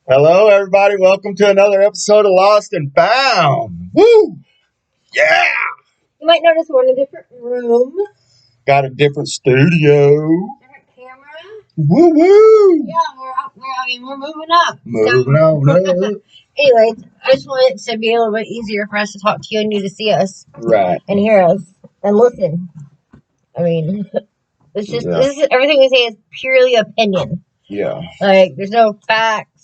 Hello, everybody. Welcome to another episode of Lost and Found. Woo! Yeah! You might notice we're in a different room. Got a different studio. Different camera. Woo woo! Yeah, we're moving up. Moving on up. Anyways, I just want it to be a little bit easier for us to talk to you and you to see us. Right. And hear us. And listen. I mean, this is everything we say is purely opinion. Yeah. Like, there's no facts.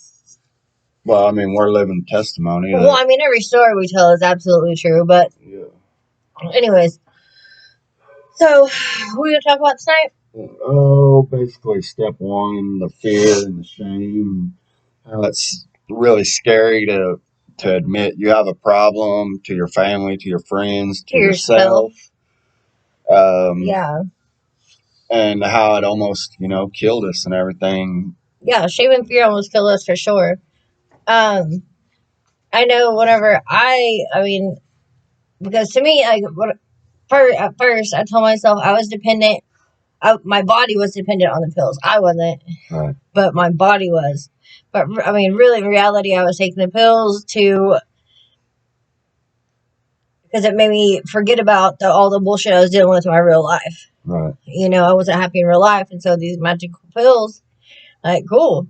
Well, I mean, we're living testimony. Well, I mean, every story we tell is absolutely true, but anyways. So, we're going to talk about tonight? Oh, basically step one, the fear and the shame. How it's really scary to admit you have a problem to your family, to your friends, to yourself. Yeah. And how it almost, killed us and everything. Yeah, shame and fear almost killed us for sure. I know whenever I mean, because to me, like, at first, I told myself I was dependent. My body was dependent on the pills. I wasn't, right. But my body was. But I mean, really, in reality, I was taking the pills because it made me forget about all the bullshit I was dealing with in my real life. Right. I wasn't happy in real life, and so these magical pills, like, cool.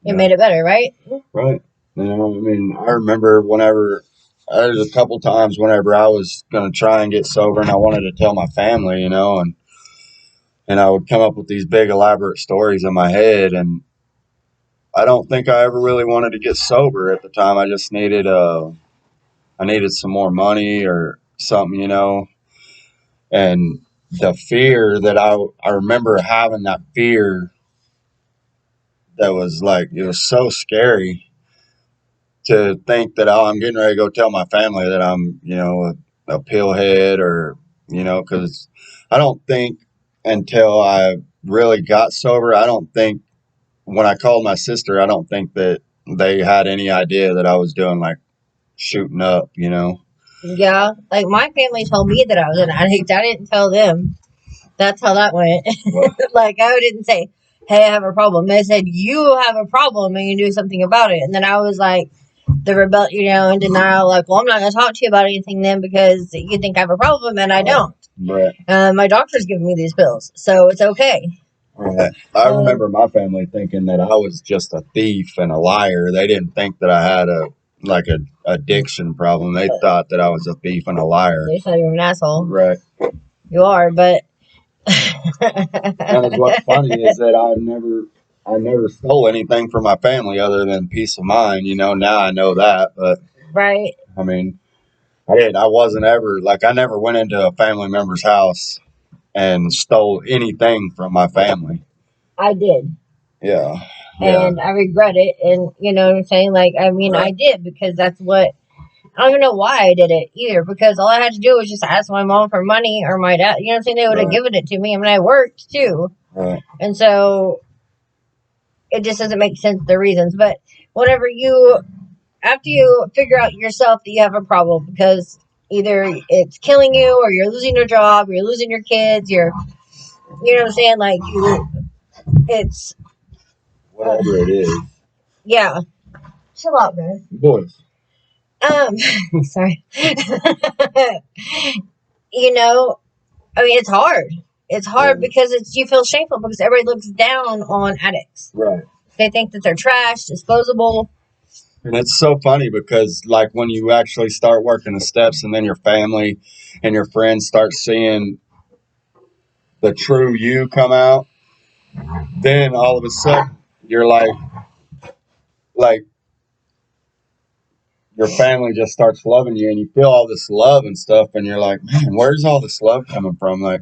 It made it better, right? Right. I mean, I remember there's a couple times whenever I was going to try and get sober and I wanted to tell my family, and I would come up with these big elaborate stories in my head, and I don't think I ever really wanted to get sober at the time. I just needed some more money or something, and the fear that I remember having, that fear that was like, it was so scary to think that, I'm getting ready to go tell my family that I'm, a pillhead, or, because I don't think until I really got sober, I don't think when I called my sister, I don't think that they had any idea that I was doing like shooting up, Yeah, like my family told me that I was an addict. I didn't tell them. That's how that went. Like, I didn't say, hey, I have a problem. They said, you have a problem and you do something about it. And then I was like, the rebel, in denial, like, well, I'm not going to talk to you about anything then because you think I have a problem and I don't. Right. My doctor's giving me these pills, so it's okay. Right. I remember my family thinking that I was just a thief and a liar. They didn't think that I had a addiction problem. They thought that I was a thief and a liar. They thought you were an asshole. Right. You are, but and what's funny is that I never stole anything from my family other than peace of mind. Now I know that, but right. I mean, I wasn't ever, I never went into a family member's house and stole anything from my family. I did. Yeah. And I regret it. And you know what I'm saying? Like, I mean, right. I did, because that's what, I don't even know why I did it either, because all I had to do was just ask my mom for money or my dad. You know what I'm saying? They would have given it to me. I mean, I worked too. Right. And so it just doesn't make sense, the reasons. But after you figure out yourself that you have a problem, because either it's killing you or you're losing your job, you're losing your kids, you know what I'm saying? Like, it's whatever it is. Yeah. Chill out, guys. Boys. Sorry. I mean, it's hard. It's hard because you feel shameful because everybody looks down on addicts. Right. They think that they're trash, disposable. And it's so funny because, like, when you actually start working the steps and then your family and your friends start seeing the true you come out, then all of a sudden you're like your family just starts loving you and you feel all this love and stuff, and you're like, man, where's all this love coming from? Like,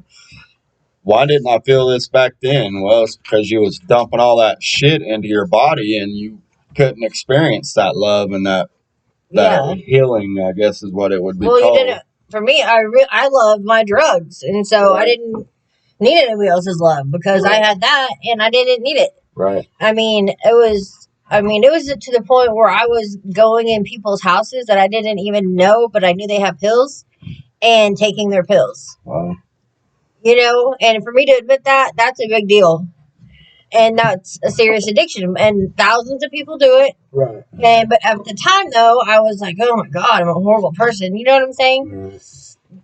why didn't I feel this back then? Well, it's because you was dumping all that shit into your body and you couldn't experience that love and that healing, I guess is what it would be called. You didn't. For me, I loved my drugs, and so I didn't need anybody else's love because I had that and I didn't need it. Right. I mean, it was to the point where I was going in people's houses that I didn't even know, but I knew they have pills, and taking their pills. Wow. And for me to admit that, that's a big deal. And that's a serious addiction, and thousands of people do it. Right. But at the time, though, I was like, "Oh my god, I'm a horrible person." You know what I'm saying? Right.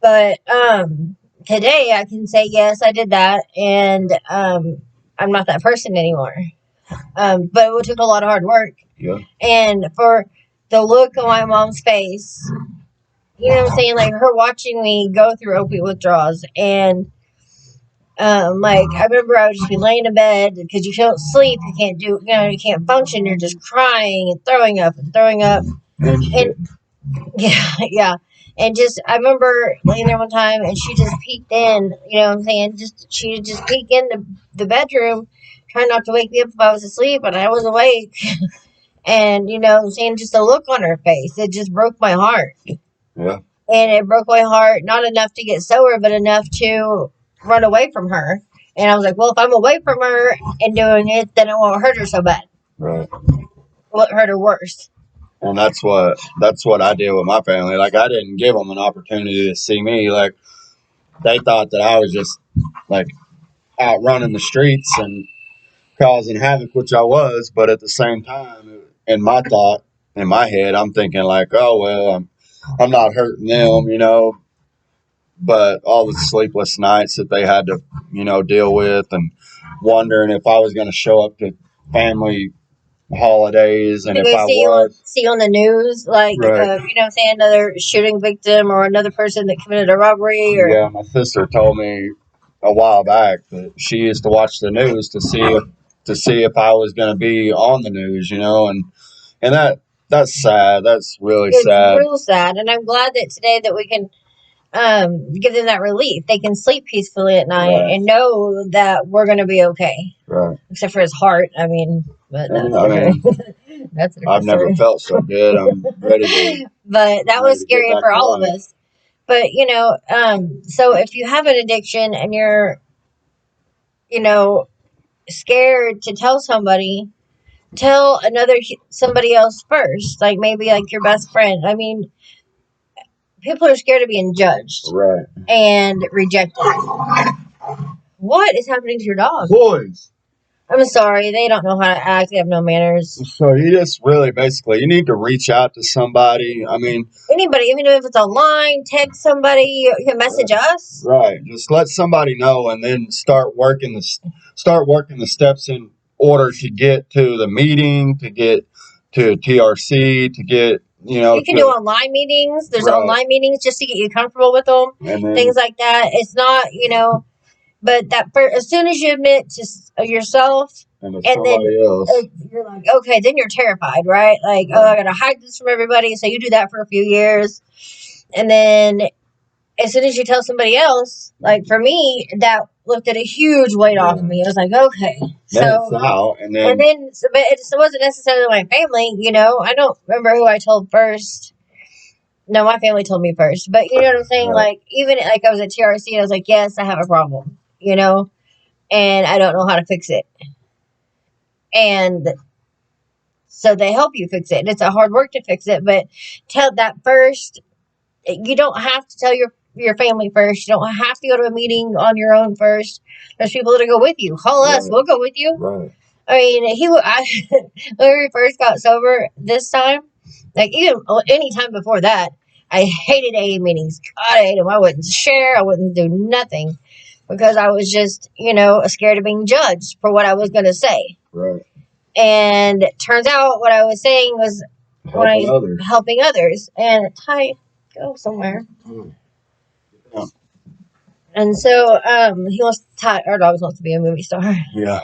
But today, I can say yes, I did that, and I'm not that person anymore. But it took a lot of hard work. Yeah. And for the look on my mom's face, you know what I'm saying? Like her watching me go through opiate withdrawals, and like I remember I would just be laying in bed because you don't sleep, you can't do, you can't function. You're just crying and throwing up and throwing up, and yeah, yeah. And just I remember laying there one time, and she just peeked in. You know what I'm saying? She would just peek in the bedroom, trying not to wake me up if I was asleep, and I was awake. And you know what I'm saying, just the look on her face, it just broke my heart. Yeah. And it broke my heart, not enough to get sober, but enough to run away from her. And I was like, well, if I'm away from her and doing it, then it won't hurt her so bad. Right. It won't hurt her worse. And that's what I did with my family. Like I didn't give them an opportunity to see me. Like they thought that I was just like out running the streets and causing havoc, which I was. But at the same time, in my thought, in my head, I'm thinking like, oh well, I'm not hurting them, But all the sleepless nights that they had to, deal with, and wondering if I was going to show up to family holidays, and Did if they I was. see on the news, like, Right. you know what I'm saying, another shooting victim or another person that committed a robbery? Or Yeah, my sister told me a while back that she used to watch the news to see if I was going to be on the news, and that's sad. That's really it's sad. real sad. And I'm glad that today that we can give them that relief. They can sleep peacefully at night Right. and know that we're going to be okay. Right. Except for his heart. I mean, but that's that's a I've never story. felt so good. I'm ready to. But that was scary for all of us. But so if you have an addiction and you're, scared to tell somebody, tell somebody else first. Like maybe like your best friend. I mean, people are scared of being judged, Right. and rejected. What is happening to your dog? Boys. I'm sorry, they don't know how to act. They have no manners. So you just really basically you need to reach out to somebody. I mean, anybody, even if it's online, text somebody, you can message us. Right. Just let somebody know, and then start working the steps in order to get to the meeting, to get to TRC, to get You can do online meetings. There's online meetings just to get you comfortable with them, things like that. It's not, but as soon as you admit to yourself, and then you're like, okay, then you're terrified, right? Like, oh, I gotta hide this from everybody. So you do that for a few years, and then as soon as you tell somebody else, like for me, that lifted a huge weight off of me. I was like, okay, but it wasn't necessarily my family. I don't remember who I told first. No, my family told me first. But you know what I'm saying? Right. Like, even like I was at TRC and I was like, yes, I have a problem, and I don't know how to fix it. And so they help you fix it. And it's a hard work to fix it, but tell that first. You don't have to tell your family first. You don't have to go to a meeting on your own first. There's people that go with you. Call us. We'll go with you. Right. I mean, when we first got sober this time, like even any time before that, I hated AA meetings. God, I hated them. I wouldn't share. I wouldn't do nothing because I was just, scared of being judged for what I was going to say. Right. And it turns out what I was saying was helping others. And go somewhere. Yeah. And so he wants our dog wants to be a movie star. Yeah.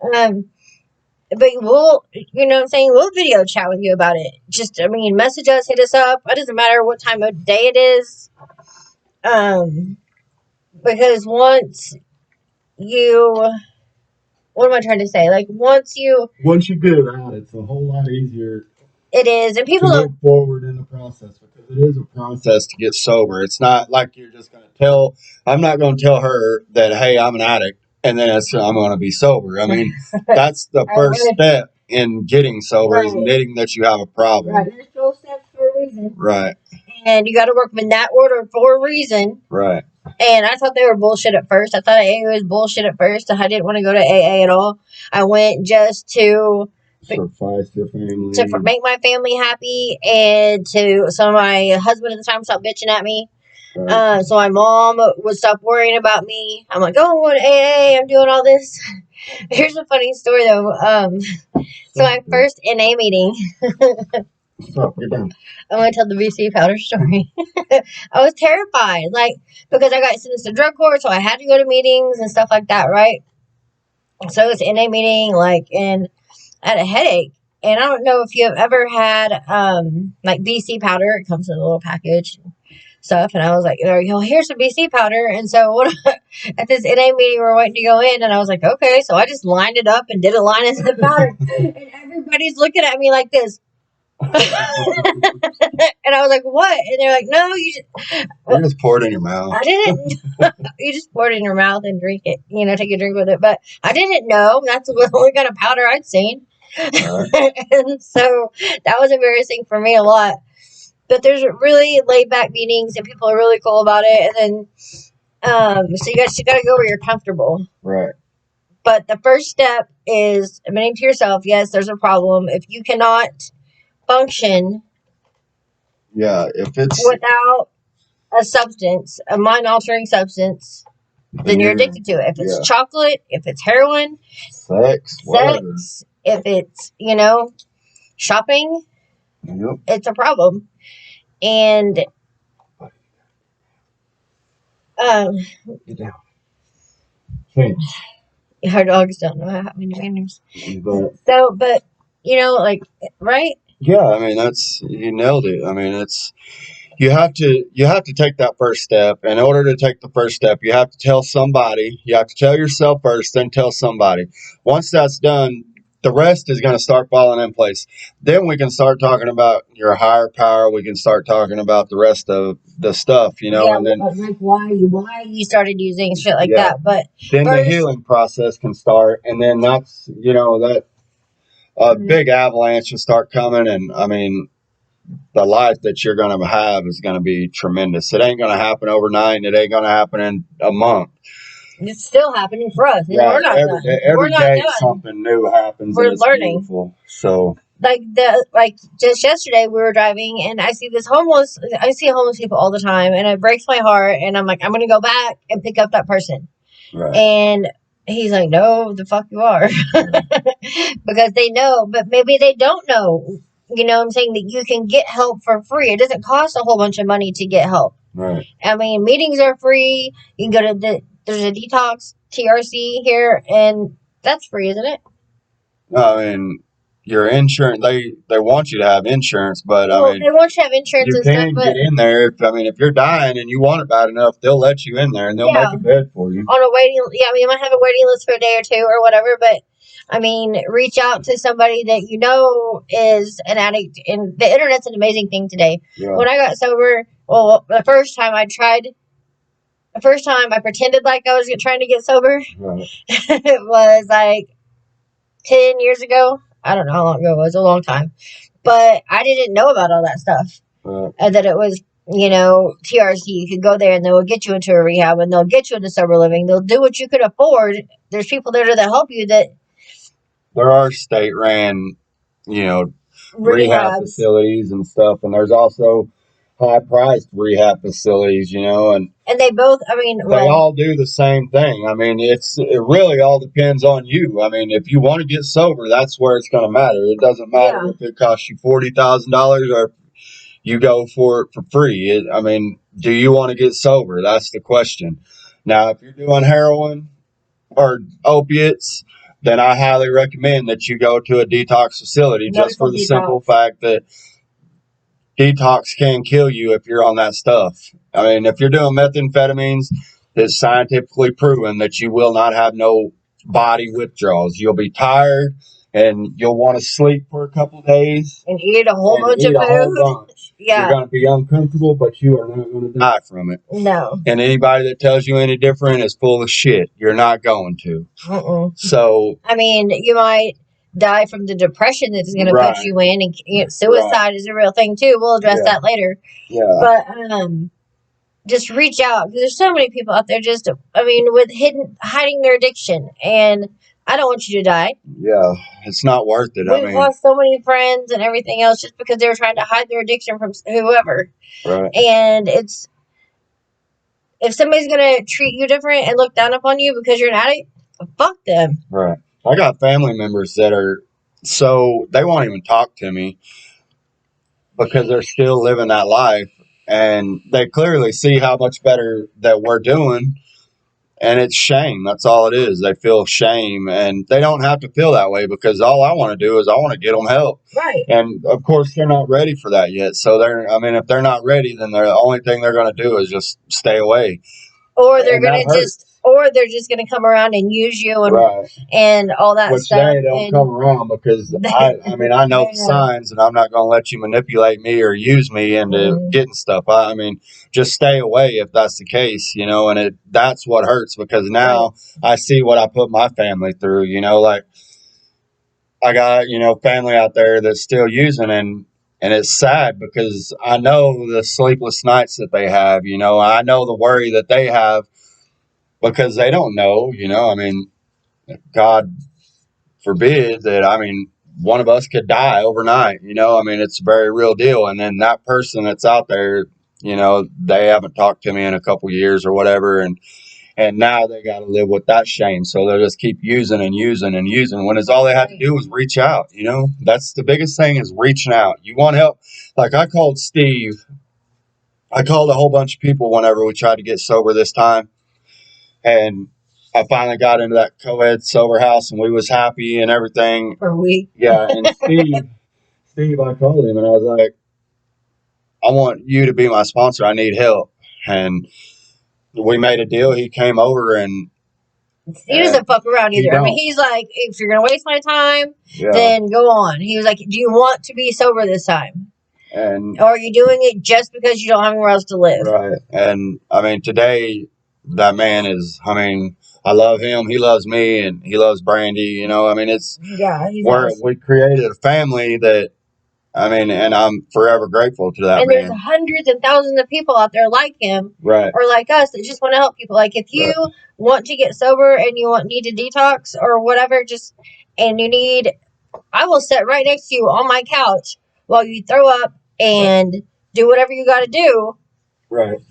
But we'll, what I'm saying, we'll video chat with you about it. Just, message us, hit us up. It doesn't matter what time of day it is. Because once you, what am I trying to say? Like once you get it out, it's a whole lot easier. It is, and people move forward in the process, because it is a process to get sober. It's not like you're just going to tell. I'm not going to tell her that, hey, I'm an addict, and then I'm going to be sober. I mean, that's the first step in getting sober, is admitting that you have a problem. Right. There's 12 steps for a reason. Right. And you got to work them in that order for a reason. Right. And I thought they were bullshit at first. I thought AA was bullshit at first. I didn't want to go to AA at all. I went just to suffice your family, to make my family happy, and so my husband at the time stopped bitching at me. right. So my mom would stop worrying about me. I'm like, oh, I'm going to AA. I'm doing all this. Here's a funny story though. So my first NA meeting. Stop, get down. I'm gonna tell the VC powder story. I was terrified, like, because I got sentenced to drug court, so I had to go to meetings and stuff like that, right? So it was NA meeting, like, and I had a headache. And I don't know if you have ever had like BC powder. It comes in a little package and stuff. And I was like, here's some BC powder. And so at this NA meeting, we're waiting to go in, and I was like, okay. So I just lined it up and did a line of the powder, and everybody's looking at me like this. And I was like, what? And they're like, no, you just pour it in your mouth. I didn't. You just pour it in your mouth and drink it. Take a drink with it. But I didn't know that's the only kind of powder I'd seen. Right. And so that was embarrassing for me a lot. But there's really laid back meetings, and people are really cool about it. And then, so you got to go where you're comfortable. Right. But the first step is admitting to yourself, yes, there's a problem. If you cannot function, if it's without a substance, a mind-altering substance, then you're addicted to it. If it's chocolate, if it's heroin, sex, if it's shopping, it's a problem. And get down. Our dogs don't know how many manners. But right? Yeah, I mean you nailed it. I mean you have to take that first step. In order to take the first step, you have to tell somebody. You have to tell yourself first, then tell somebody. Once that's done, the rest is going to start falling in place. Then we can start talking about your higher power. We can start talking about the rest of the stuff, and then like why you started using shit like that. But then the healing process can start, and then that's that a big avalanche will start coming, and I mean, the life that you're going to have is going to be tremendous. It ain't going to happen overnight. It ain't going to happen in a month. It's still happening for us. Right. We're not done. Every day something new happens. We're learning. Beautiful. So like just yesterday we were driving, and I see homeless people all the time, and it breaks my heart, and I'm like, I'm going to go back and pick up that person. Right. And he's like, no, the fuck you are. Because they know, but maybe they don't know. You know what I'm saying? That you can get help for free. It doesn't cost a whole bunch of money to get help. Right. I mean, meetings are free. You can go to there's a detox TRC here, and that's free, isn't it? I mean, your insurance, they want you to have insurance, but I mean, they want you to have insurance and stuff. You can get in there. If you're dying and you want it bad enough, they'll let you in there and they'll make a bed for you. On a waiting, you might have a waiting list for a day or two or whatever, but I mean, reach out to somebody that you know is an addict. And the internet's an amazing thing today. Yeah. When I got sober, the first time I pretended like I was trying to get sober. Right. It was like 10 years ago. I don't know how long ago it was, a long time. But I didn't know about all that stuff. Right. And that it was, TRC. You could go there and they will get you into a rehab and they'll get you into sober living. They'll do what you could afford. There's people there that help you that. There are state-ran, rehab facilities and stuff. And there's also high-priced rehab facilities, and they both, they all do the same thing. I mean, it really all depends on you. I mean, if you want to get sober, that's where it's going to matter. It doesn't matter if it costs you $40,000 or you go for it for free. Do you want to get sober? That's the question. Now, if you're doing heroin or opiates, then I highly recommend that you go to a detox facility, just for the simple fact that detox can kill you if you're on that stuff. I mean, if you're doing methamphetamines, it's scientifically proven that you will not have no body withdrawals. You'll be tired and you'll want to sleep for a couple of days. And eat a whole bunch of food. Yeah. You're going to be uncomfortable, but you are not going to die from it. No. And anybody that tells you any different is full of shit. You're not going to. So. You might die from the depression that's going to put you in, and suicide is a real thing too. We'll address that later. Yeah. But just reach out, because there's so many people out there just, I mean, with hiding their addiction, and I don't want you to die. Yeah, it's not worth it. We've lost so many friends and everything else just because they were trying to hide their addiction from whoever. Right. And it's, if somebody's gonna treat you different and look down upon you because you're an addict, fuck them. Right. I got family members that are so they won't even talk to me because they're still living that life, and they clearly see how much better that we're doing. And it's shame. That's all it is. They feel shame, and they don't have to feel that way, because all I want to do is I want to get them help. Right. And of course, they're not ready for that yet. So if they're not ready, then the only thing they're going to do is just stay away. Or they're going to they're just going to come around and use you and and all that Which stuff. They don't come around, because I know the signs, and I'm not going to let you manipulate me or use me into getting stuff. Just stay away if that's the case, and that's what hurts, because now I see what I put my family through, like I got, family out there that's still using, and it's sad because I know the sleepless nights that they have, I know the worry that they have because they don't know, God forbid that, one of us could die overnight, it's a very real deal. And then that person that's out there, they haven't talked to me in a couple years or whatever. And now they got to live with that shame. So they'll just keep using and using and using, when it's all they had to do was reach out. That's the biggest thing, is reaching out. You want help. Like I called a whole bunch of people whenever we tried to get sober this time. And I finally got into that co-ed sober house, and we was happy and everything. For a week. Yeah, and Steve, I called him and I was like, I want you to be my sponsor. I need help. And we made a deal. He came over, and he doesn't fuck around either. He's like, if you're going to waste my time, then go on. He was like, do you want to be sober this time? Or are you doing it just because you don't have anywhere else to live? Right. And today, that man is, I love him. He loves me, and he loves Brandy. We created a family that, and I'm forever grateful to that. And there's hundreds and thousands of people out there like him, or like us, that just want to help people. Like if you want to get sober and you need to detox or whatever, I will sit right next to you on my couch while you throw up and do whatever you got to do,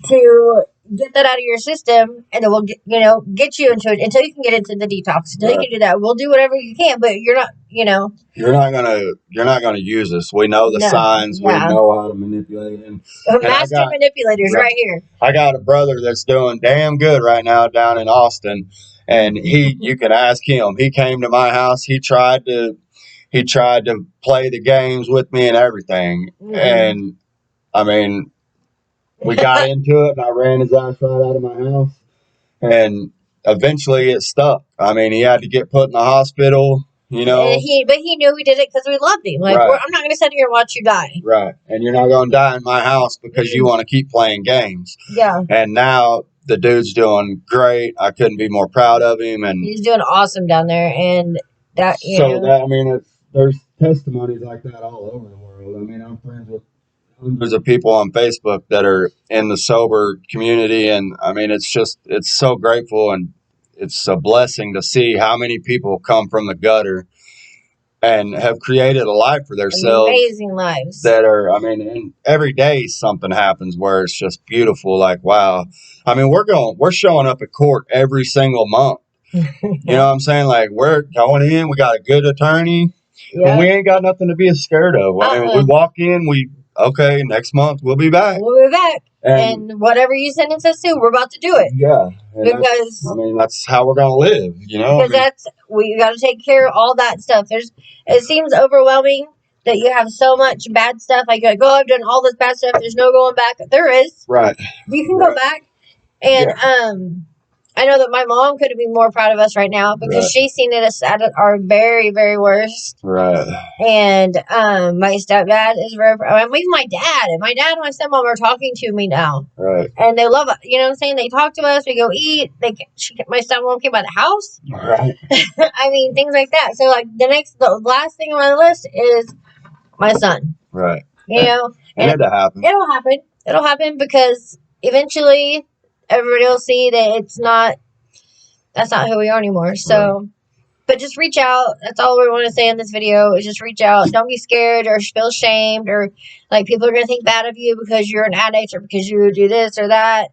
to get that out of your system, and then we'll get you into it until you can get into the detox. Until you can do that, we'll do whatever you can, but you're not gonna use us. We know the signs. We know how to manipulate. And master manipulators right here. I got a brother that's doing damn good right now down in Austin, and you can ask him. He came to my house. He tried to play the games with me and everything. And we got into it, and I ran his ass right out of my house. And eventually it stuck. He had to get put in the hospital, But he knew we did it because we loved him. Like, I'm not going to sit here and watch you die. Right. And you're not going to die in my house because you want to keep playing games. Yeah. And now the dude's doing great. I couldn't be more proud of him. And he's doing awesome down there. And there's testimonies like that all over the world. I'm friends with hundreds of people on Facebook that are in the sober community, and it's so grateful, and it's a blessing to see how many people come from the gutter and have created a life for themselves. Amazing lives. That are, and every day something happens where it's just beautiful. Like, wow. We're showing up at court every single month. You know what I'm saying? Like, we're going in, we got a good attorney, and we ain't got nothing to be scared of. We walk in, okay, next month we'll be back. We'll be back. And whatever you sentence us to, we're about to do it. Yeah. Because that's how we're gonna live, Because we got to take care of all that stuff. It seems overwhelming that you have so much bad stuff. Like, I've done all this bad stuff. There's no going back. There is. Right. You can go back. And I know that my mom could be more proud of us right now because she's seen us at our very, very worst. Right. And my stepdad is very proud. Even my dad. And my dad and my stepmom are talking to me now. Right. And they love it. You know what I'm saying? They talk to us. We go eat. My stepmom came by the house. Right. Things like that. So, like, the last thing on my list is my son. Right. And it'll happen. It'll happen because eventually everybody will see that that's not who we are anymore. So, but just reach out. That's all we want to say in this video is just reach out. Don't be scared or feel shamed or like people are going to think bad of you because you're an addict or because you do this or that.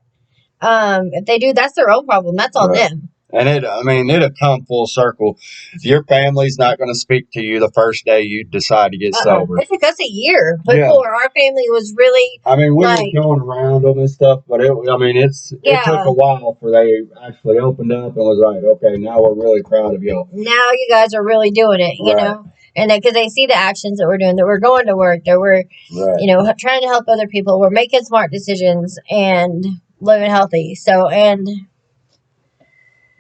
If they do, that's their own problem. That's on them. And it'll come full circle. Your family's not going to speak to you the first day you decide to get sober. It took us a year before our family was really. We were going around them and stuff, but it took a while for they actually opened up and was like, okay, now we're really proud of y'all. Now you guys are really doing it, you know, and because they see the actions that we're doing, that we're going to work, that we're, you know, trying to help other people, we're making smart decisions and living healthy. So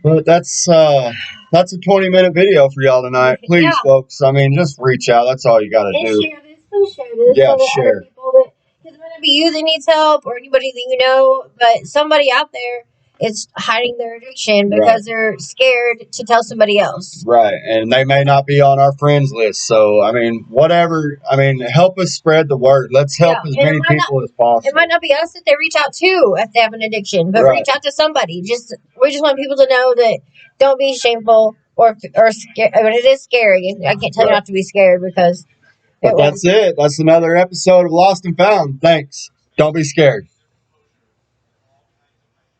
But that's a 20-minute video for y'all tonight. Please, folks. Just reach out. That's all you got to do. Share this. Please share this. Yeah, so share. Other people that is going to be using needs help, or anybody that you know, but somebody out there is hiding their addiction because they're scared to tell somebody else. Right, and they may not be on our friends list. So whatever. Help us spread the word. Let's help as many people as possible. It might not be us that they reach out to if they have an addiction, but reach out to somebody. We just want people to know that don't be shameful or scared. I mean, it is scary. I can't tell you not to be scared because. But that's it. That's another episode of Lost and Found. Thanks. Don't be scared.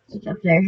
It's up there.